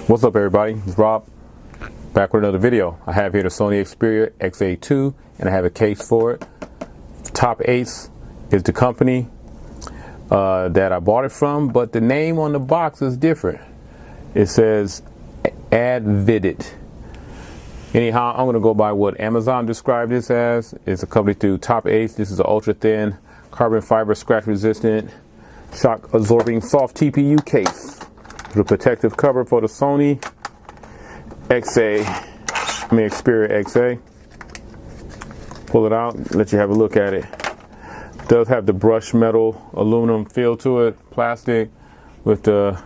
What's up, everybody? It's Rob, back with another video. I have here the Sony Xperia XA2 and I have a case for it. TopAce is the company that I bought it from, but the name on the box is different. It says Advidit. Anyhow, I'm going to go by what Amazon described this as. It's a company through TopAce. This is an ultra thin carbon fiber scratch resistant shock absorbing soft TPU case. The protective cover for the Sony Xperia XA. Pull it out, let you have a look at it. It does have the brushed metal aluminum feel to it, plastic with the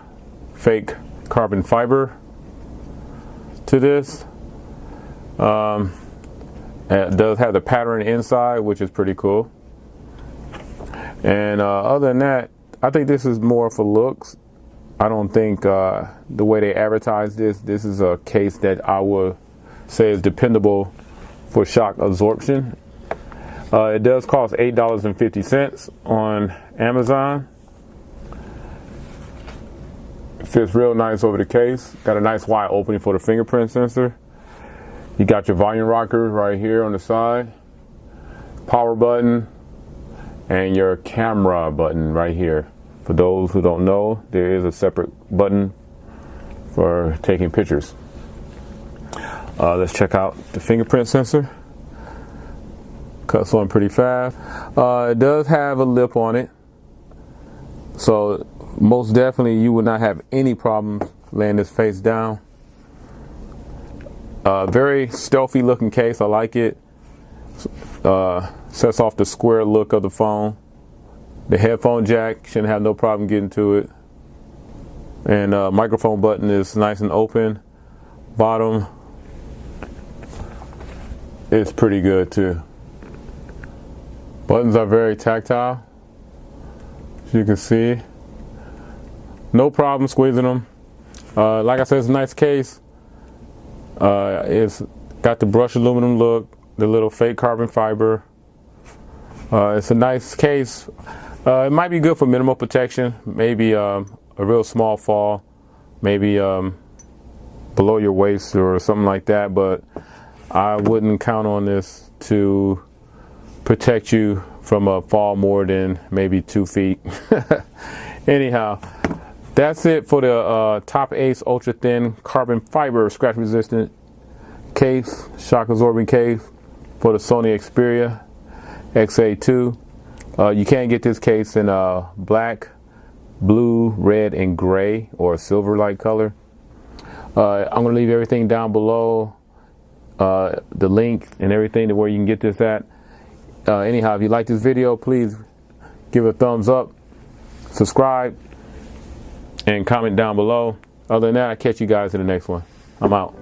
fake carbon fiber to this. It does have the pattern inside, which is pretty cool. And other than that, I think this is more for looks. I don't think the way they advertise this is a case that I would say is dependable for shock absorption. It does cost $8.50 on Amazon. It fits real nice over the case. Got a nice wide opening for the fingerprint sensor. You got your volume rocker right here on the side, power button, and your camera button right here. For those who don't know, there is a separate button for taking pictures. Let's check out the fingerprint sensor. Cuts on pretty fast. It does have a lip on it, so most definitely you would not have any problems laying this face down. Very stealthy looking case. I like it. Sets off the square look of the phone. The headphone jack shouldn't have no problem getting to it. And microphone button is nice and open. Bottom is pretty good too. Buttons are very tactile, as you can see. No problem squeezing them. Like I said, it's a nice case. It's got the brushed aluminum look, the little fake carbon fiber. It's a nice case. It might be good for minimal protection, maybe a real small fall, maybe below your waist or something like that, but I wouldn't count on this to protect you from a fall more than maybe 2 feet. Anyhow, that's it for the TopAce ultra thin carbon fiber scratch resistant case, shock absorbing case for the Sony Xperia XA2. You can get this case in black, blue, red, and gray, or a silver-like color. I'm going to leave everything down below, the link and everything to where you can get this at. Anyhow, if you like this video, please give it a thumbs up, subscribe, and comment down below. Other than that, I'll catch you guys in the next one. I'm out.